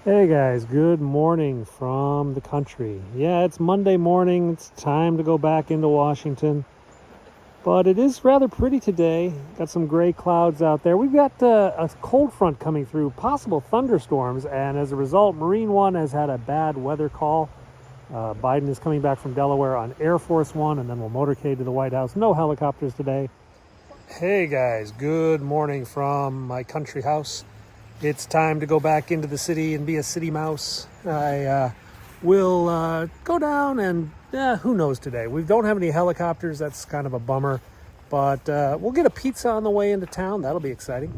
Hey guys, good morning from the country. Yeah, it's Monday morning. It's time to go back into Washington. But it is rather pretty today. Got some gray clouds out there. We've got a cold front coming through, possible thunderstorms, and as a result, Marine One has had a bad weather call. Biden is coming back from Delaware on Air Force One, and then we'll motorcade to the White House. No helicopters today. Hey guys, good morning from my country house. It's time to go back into the city and be a city mouse. I will go down and who knows today. We don't have any helicopters. That's kind of a bummer. But we'll get a pizza on the way into town. That'll be exciting.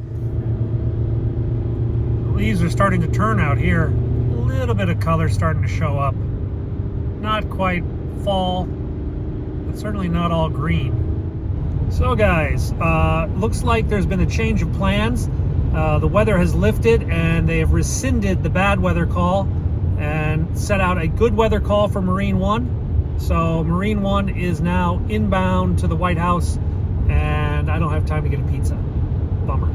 The leaves are starting to turn out here. A little bit of color starting to show up. Not quite fall, but certainly not all green. So guys, looks like there's been a change of plans. The weather has lifted and they have rescinded the bad weather call and set out a good weather call for Marine One. So Marine One is now inbound to the White House and I don't have time to get a pizza. Bummer.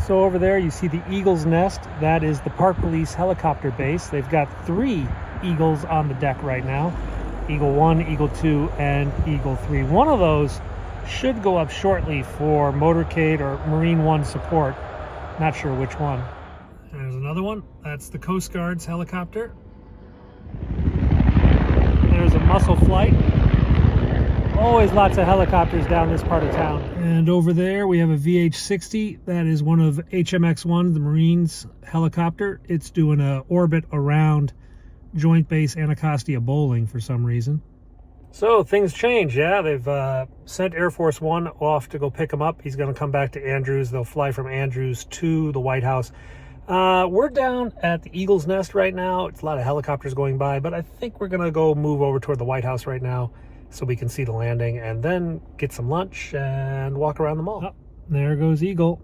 So over there you see the Eagle's Nest. That is the Park Police helicopter base. They've got 3 Eagles on the deck right now. Eagle 1, Eagle 2, and Eagle 3. One of those should go up shortly for motorcade or Marine One support. Not sure which one. There's another one. That's the Coast Guard's helicopter. There's a Muscle Flight. Always lots of helicopters down this part of town. And over there we have a VH-60. That is one of HMX-1, the Marines helicopter. It's doing an orbit around Joint Base Anacostia Bowling for some reason. So things change, yeah. They've sent Air Force One off to go pick him up. He's going to come back to Andrews. They'll fly from Andrews to the White House. We're down at the Eagle's Nest right now. It's a lot of helicopters going by, but I think we're going to go move over toward the White House right now so we can see the landing and then get some lunch and walk around the mall. Oh, there goes Eagle.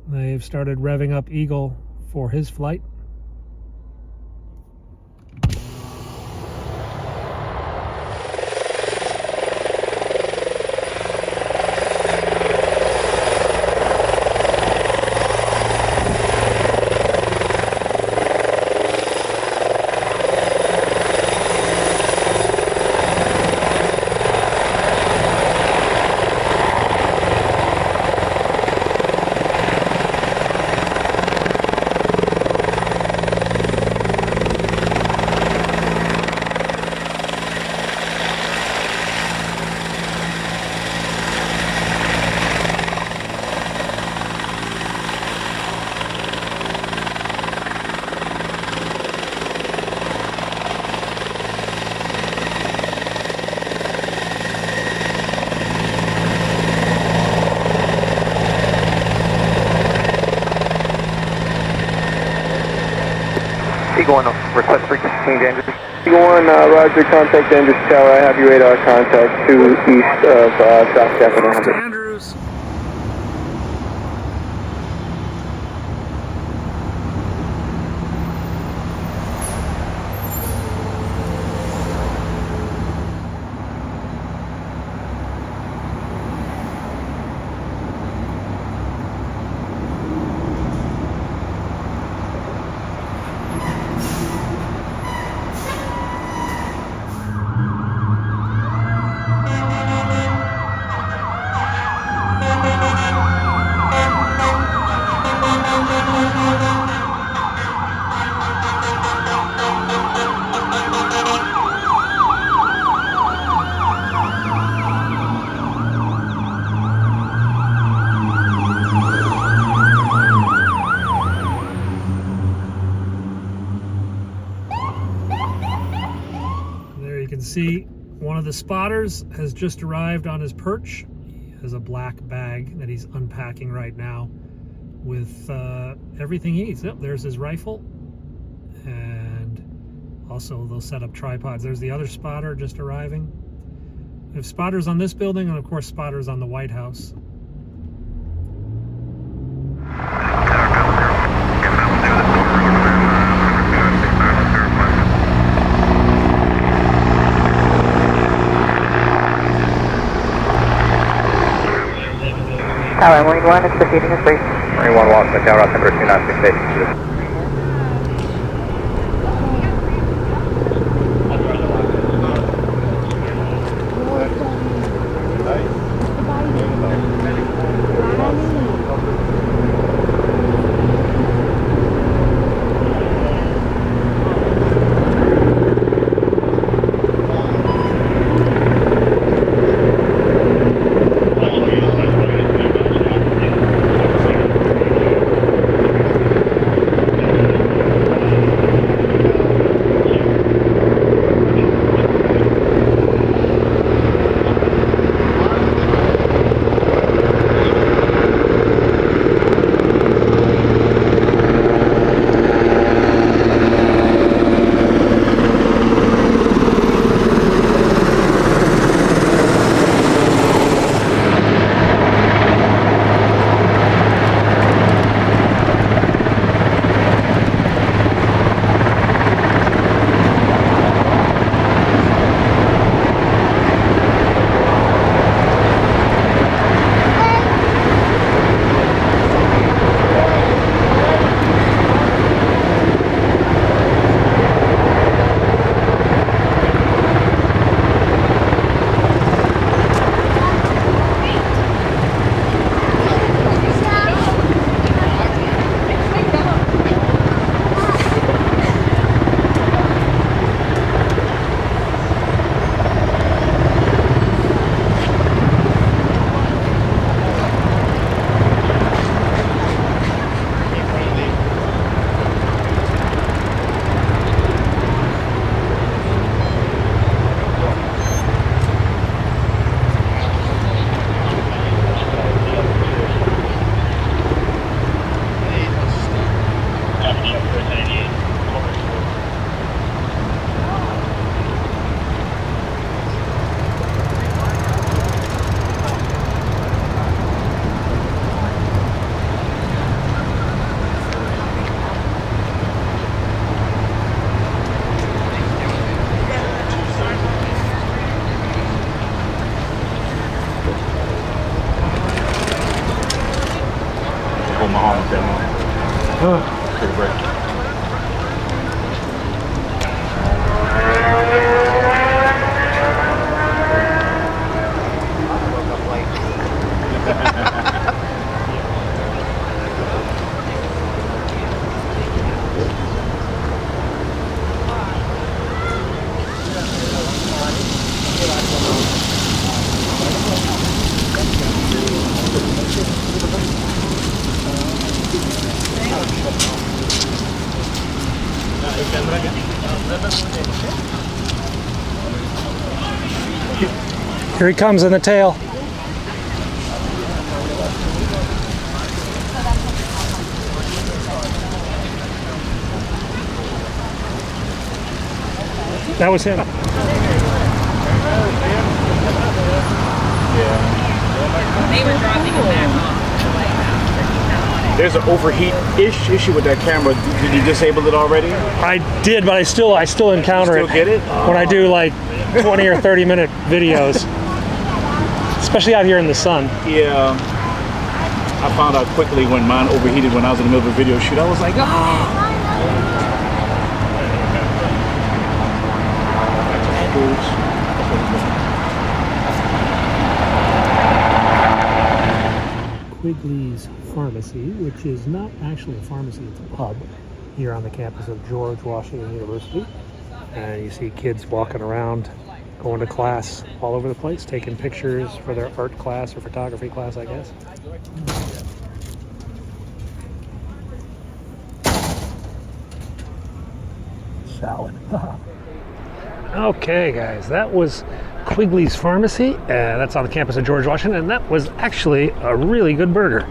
They've started revving up Eagle for his flight. Eagle 1, request frequency change Andrews. Eagle 1, roger, contact Andrews Tower. I have your radar contact to east of South Capitol 100. Andrews. You can see one of the spotters has just arrived on his perch. He has a black bag that he's unpacking right now with everything he needs. Yep, there's his rifle. And also they'll set up tripods. There's the other spotter just arriving. We have spotters on this building and of course spotters on the White House. Alright, Marine 1 is proceeding as brief. Marine 1 walks the tower, number 2968. Take a break. Here he comes in the tail. That was him. They were dropping it back off. There's an overheat-ish issue with that camera. Did you disable it already? I did, but I still encounter Still it. get it? When I do like 20 or 30 minute videos, especially out here in the sun. Yeah. I found out quickly when mine overheated when I was in the middle of a video shoot. I was like, ah! Quigley's Pharmacy, which is not actually a pharmacy, it's a pub here on the campus of George Washington University. And you see kids walking around, going to class all over the place, taking pictures for their art class or photography class, I guess. Salad. Okay, guys, that was Quigley's Pharmacy, that's on the campus of George Washington, and that was actually a really good burger.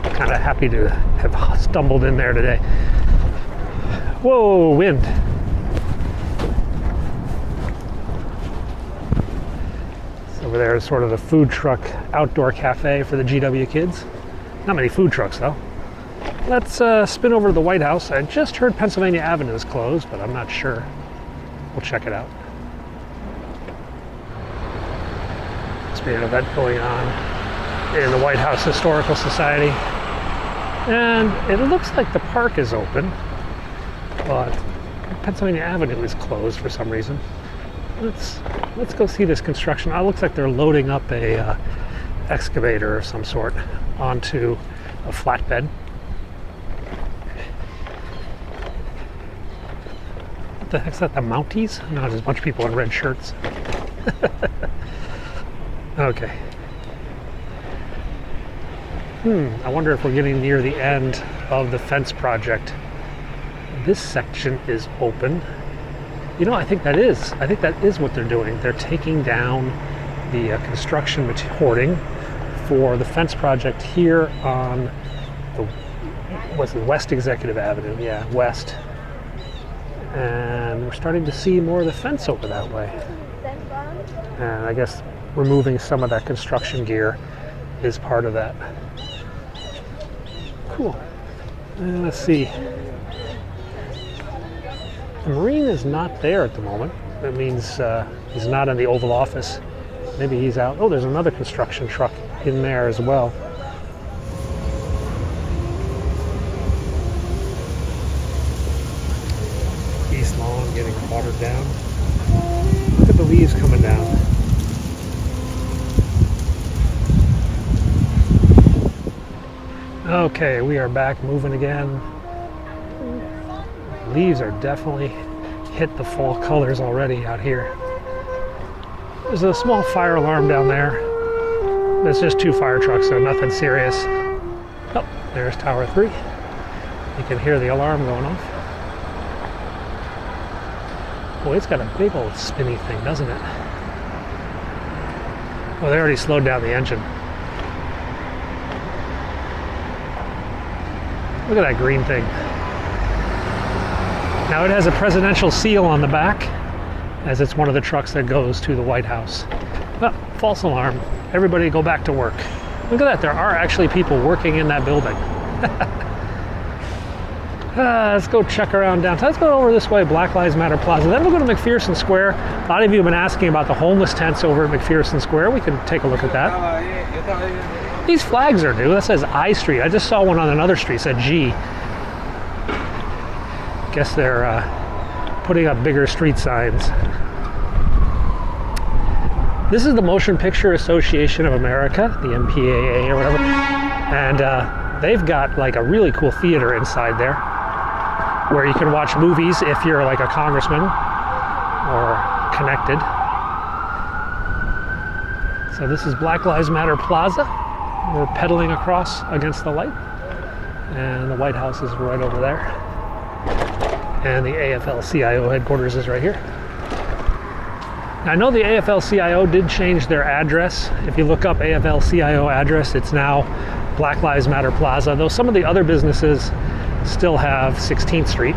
Kind of happy to have stumbled in there today. Whoa, wind. So over there is sort of the food truck outdoor cafe for the GW kids. Not many food trucks though. Let's spin over to the White House. I just heard Pennsylvania Avenue is closed, but I'm not sure. We'll check it out. Must be an event going on. in the White House Historical Society. And it looks like the park is open, but Pennsylvania Avenue is closed for some reason. Let's go see this construction. It looks like they're loading up a excavator of some sort onto a flatbed. What the heck's that, the Mounties? No, there's a bunch of people in red shirts. Okay. I wonder if we're getting near the end of the fence project. This section is open. You know, I think that is what they're doing. They're taking down the construction hoarding for the fence project here on the West Executive Avenue. Yeah, west. And we're starting to see more of the fence over that way. And I guess removing some of that construction gear is part of that. Cool. And let's see. The Marine is not there at the moment. That means he's not in the Oval Office. Maybe he's out. Oh, there's another construction truck in there as well. East Lawn getting watered down. Look at the leaves coming down. Okay, we are back moving again. Leaves are definitely hit the fall colors already out here. There's a small fire alarm down there. It's just 2 fire trucks, so nothing serious. Oh, there's Tower 3. You can hear the alarm going off. Boy, it's got a big old spinny thing, doesn't it? Well, they already slowed down the engine. Look at that green thing. Now it has a presidential seal on the back, as it's one of the trucks that goes to the White House. Oh, false alarm. Everybody go back to work. Look at that, there are actually people working in that building. Let's go check around downtown. Let's go over this way, Black Lives Matter Plaza. Then we'll go to McPherson Square. A lot of you have been asking about the homeless tents over at McPherson Square. We can take a look at that. These flags are new. That says I Street. I just saw one on another street, said G. Guess they're putting up bigger street signs. This is the Motion Picture Association of America, the MPAA or whatever, and they've got like a really cool theater inside there where you can watch movies if you're like a congressman or connected. So this is Black Lives Matter Plaza. We're pedaling across against the light, and the White House is right over there. And the AFL-CIO headquarters is right here. Now, I know the AFL-CIO did change their address. If you look up AFL-CIO address, it's now Black Lives Matter Plaza, though some of the other businesses still have 16th Street.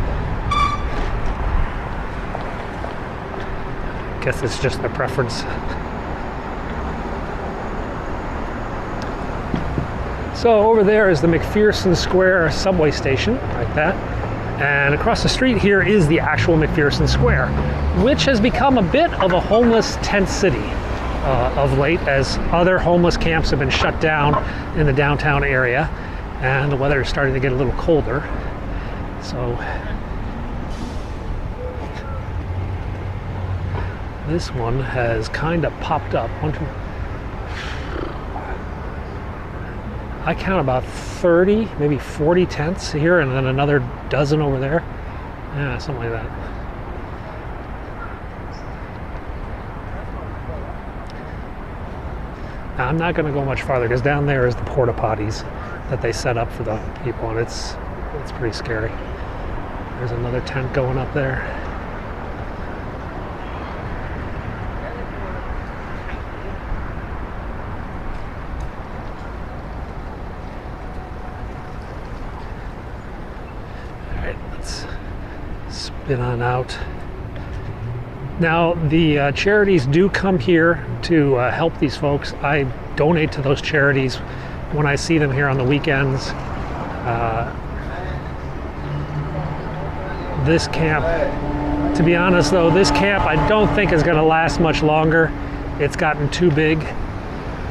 Guess it's just their preference. So over there is the McPherson Square subway station, like that. And across the street here is the actual McPherson Square, which has become a bit of a homeless tent city of late, as other homeless camps have been shut down in the downtown area, and the weather is starting to get a little colder. So this one has kind of popped up. I count about 30, maybe 40 tents here, and then another dozen over there. Yeah, something like that. Now, I'm not going to go much farther, because down there is the porta potties that they set up for the people, and it's pretty scary. There's another tent going up there. Spin on out. Now, the charities do come here to help these folks. I donate to those charities when I see them here on the weekends. This camp, to be honest though, this camp I don't think is going to last much longer. It's gotten too big.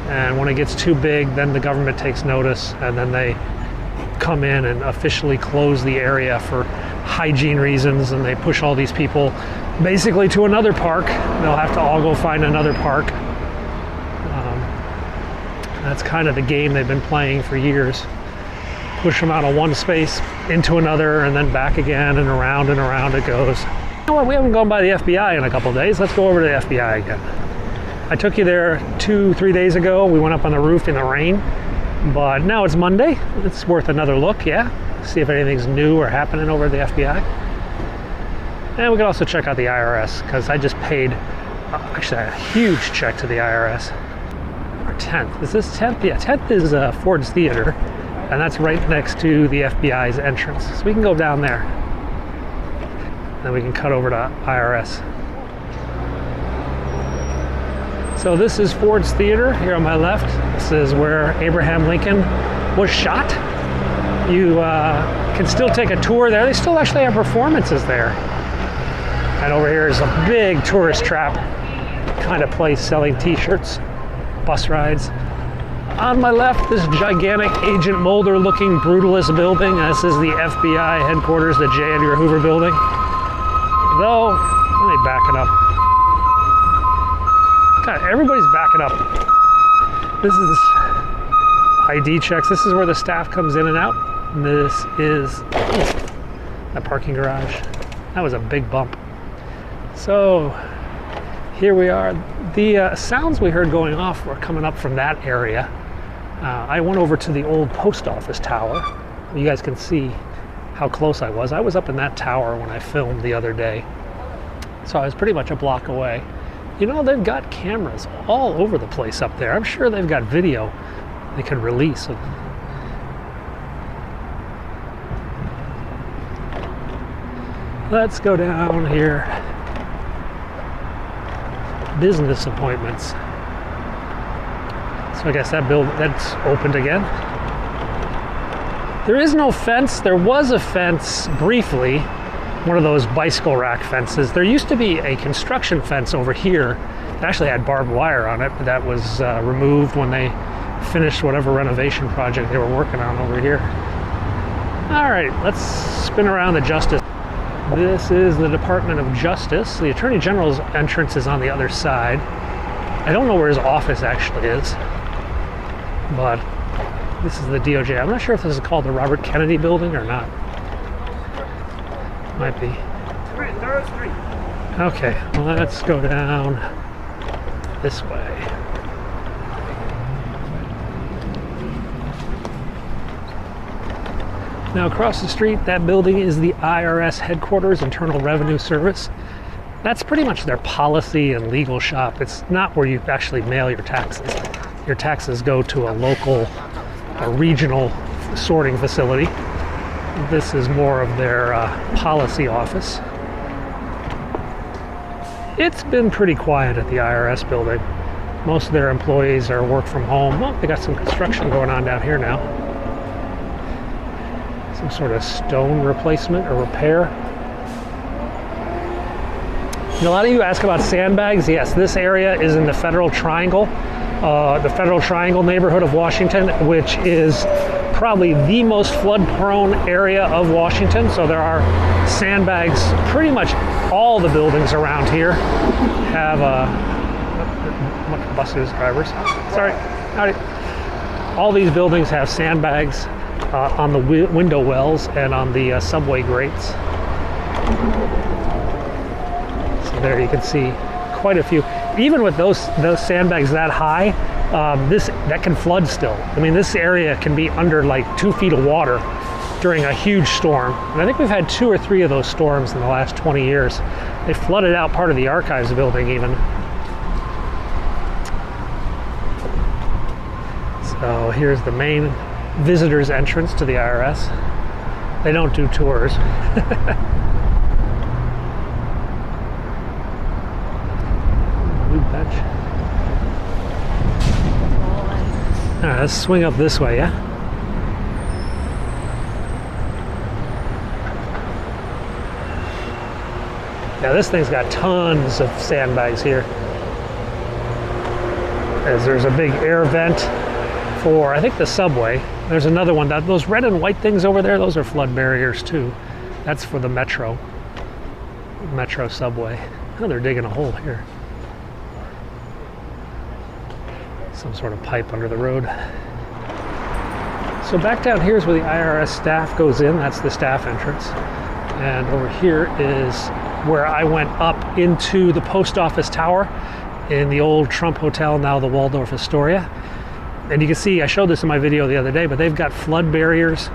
And when it gets too big, then the government takes notice, and then they come in and officially close the area for hygiene reasons, and they push all these people basically to another park. They'll have to all go find another park. That's kind of the game they've been playing for years. Push them out of one space into another, and then back again, and around it goes. You know what, we haven't gone by the FBI in a couple of days. Let's go over to the FBI again. I took you there 2-3 days ago. We went up on the roof in the rain, but now it's Monday. It's worth another look, yeah? See if anything's new or happening over at the FBI. And we can also check out the IRS, because I just paid actually a huge check to the IRS. Or 10th, is this 10th? Yeah, 10th is Ford's Theater, and that's right next to the FBI's entrance. So we can go down there. Then we can cut over to IRS. So this is Ford's Theater here on my left. This is where Abraham Lincoln was shot. You can still take a tour there. They still actually have performances there. And over here is a big tourist trap kind of place selling t-shirts, bus rides. On my left, this gigantic Agent Mulder looking brutalist building. This is the FBI headquarters, the J. Edgar Hoover building. Though, let me back it up. God, everybody's backing up. This is ID checks. This is where the staff comes in and out. And this is a parking garage. That was a big bump. So here we are. The sounds we heard going off were coming up from that area. I went over to the old post office tower. You guys can see how close I was. I was up in that tower when I filmed the other day. So I was pretty much a block away. You know, they've got cameras all over the place up there. I'm sure they've got video they could release. Let's go down here. Business appointments. So I guess that's opened again. There is no fence. There was a fence briefly, one of those bicycle rack fences. There used to be a construction fence over here that actually had barbed wire on it, but that was removed when they finished whatever renovation project they were working on over here. All right, let's spin around the Justice. This is the Department of Justice. The Attorney General's entrance is on the other side. I don't know where his office actually is, but this is the DOJ. I'm not sure if this is called the Robert Kennedy Building or not. Might be. Okay, well, let's go down this way. Now across the street, that building is the IRS headquarters, Internal Revenue Service. That's pretty much their policy and legal shop. It's not where you actually mail your taxes. Your taxes go to a local, a regional sorting facility. This is more of their policy office. It's been pretty quiet at the IRS building. Most of their employees are work from home. Well, they got some construction going on down here now. Some sort of stone replacement or repair. And a lot of you ask about sandbags. Yes, this area is in the Federal Triangle neighborhood of Washington, which is probably the most flood-prone area of Washington. So there are sandbags. Pretty much all the buildings around here have buses, drivers. Sorry, howdy. All these buildings have sandbags on the window wells and on the subway grates. So there you can see quite a few. Even with those sandbags that high, that can flood still. I mean, this area can be under like 2 feet of water during a huge storm. And I think we've had 2 or 3 of those storms in the last 20 years. They flooded out part of the archives building even. So here's the main visitor's entrance to the IRS. They don't do tours. Blue bench. All right, let's swing up this way, yeah? Now this thing's got tons of sandbags here. as there's a big air vent for, I think, the subway. There's another one, those red and white things over there, those are flood barriers too. That's for the metro subway. Oh, they're digging a hole here. Some sort of pipe under the road. So back down here is where the IRS staff goes in. That's the staff entrance. And over here is where I went up into the post office tower in the old Trump Hotel, now the Waldorf Astoria. And you can see, I showed this in my video the other day, but they've got flood barriers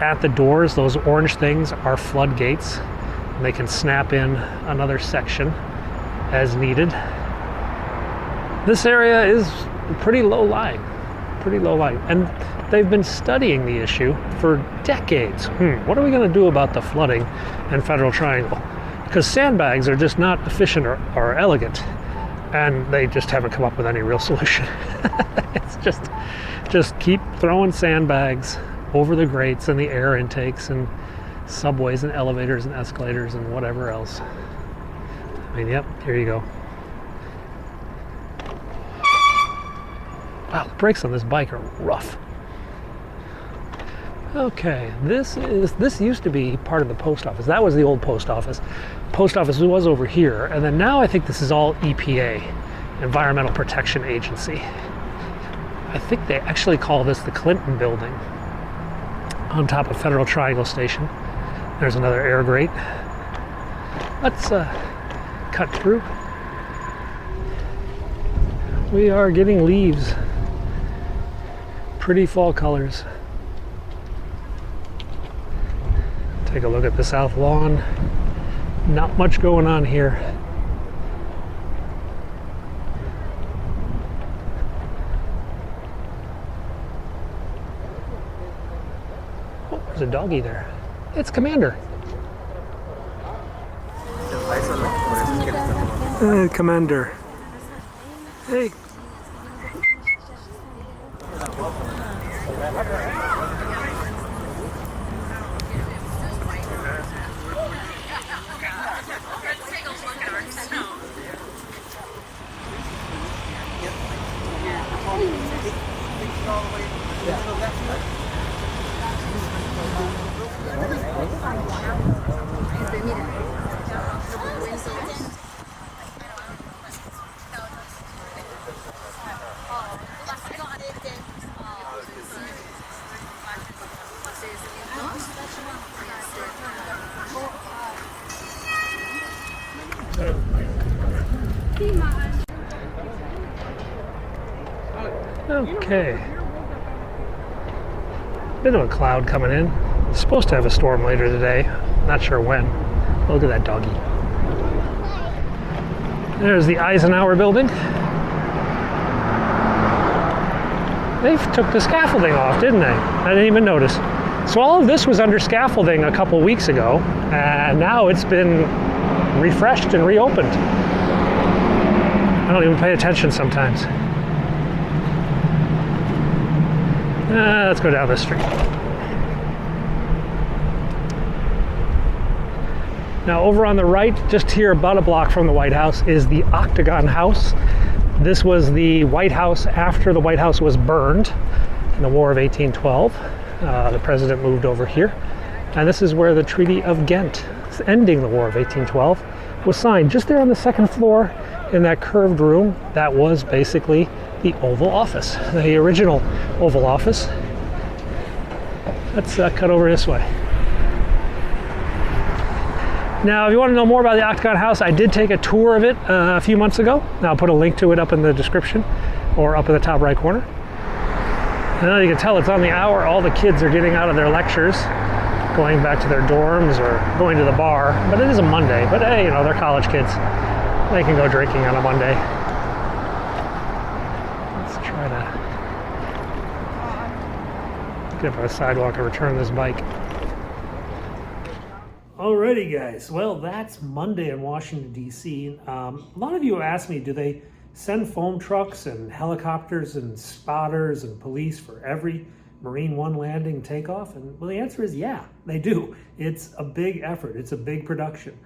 at the doors. Those orange things are floodgates. And they can snap in another section as needed. This area is pretty low lying. And they've been studying the issue for decades. What are we going to do about the flooding in Federal Triangle? Because sandbags are just not efficient or elegant, and they just haven't come up with any real solution. It's just keep throwing sandbags over the grates and the air intakes and subways and elevators and escalators and whatever else. I mean, yep, here you go. Wow, the brakes on this bike are rough. Okay, this used to be part of the post office. That was the old post office. Post office was over here, and then now I think this is all EPA, Environmental Protection Agency. I think they actually call this the Clinton Building on top of Federal Triangle Station. There's another air grate. Let's cut through. We are getting leaves. Pretty fall colors. Take a look at the south lawn. Not much going on here. Oh, there's a doggy there. It's Commander. Hey, Commander. Hey. Okay. Bit of a cloud coming in. It's supposed to have a storm later today. Not sure when. Look at that doggy. There's the Eisenhower building. They took the scaffolding off, didn't they? I didn't even notice. So all of this was under scaffolding a couple weeks ago, and now it's been refreshed and reopened. I don't even pay attention sometimes. Let's go down the street. Now over on the right, just here about a block from the White House, is the Octagon House. This was the White House after the White House was burned in the War of 1812. The president moved over here. And this is where the Treaty of Ghent, ending the War of 1812, was signed. Just there on the second floor in that curved room, that was basically the Oval Office, the original Oval Office. Let's cut over this way. Now, if you want to know more about the Octagon House, I did take a tour of it a few months ago. I'll put a link to it up in the description or up in the top right corner. Now you can tell it's on the hour. All the kids are getting out of their lectures, going back to their dorms or going to the bar. But it is a Monday. But hey, you know, they're college kids. They can go drinking on a Monday. Let's try to get up on a sidewalk and return this bike. Alrighty guys, well that's Monday in Washington DC. A lot of you asked me, do they send foam trucks and helicopters and spotters and police for every Marine One landing takeoff? And well, the answer is yeah, they do. It's a big effort, it's a big production.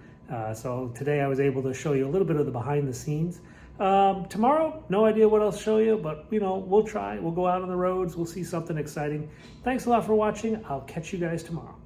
So today I was able to show you a little bit of the behind the scenes. Tomorrow, no idea what else to show you, but you know, we'll try. We'll go out on the roads. We'll see something exciting. Thanks a lot for watching. I'll catch you guys tomorrow.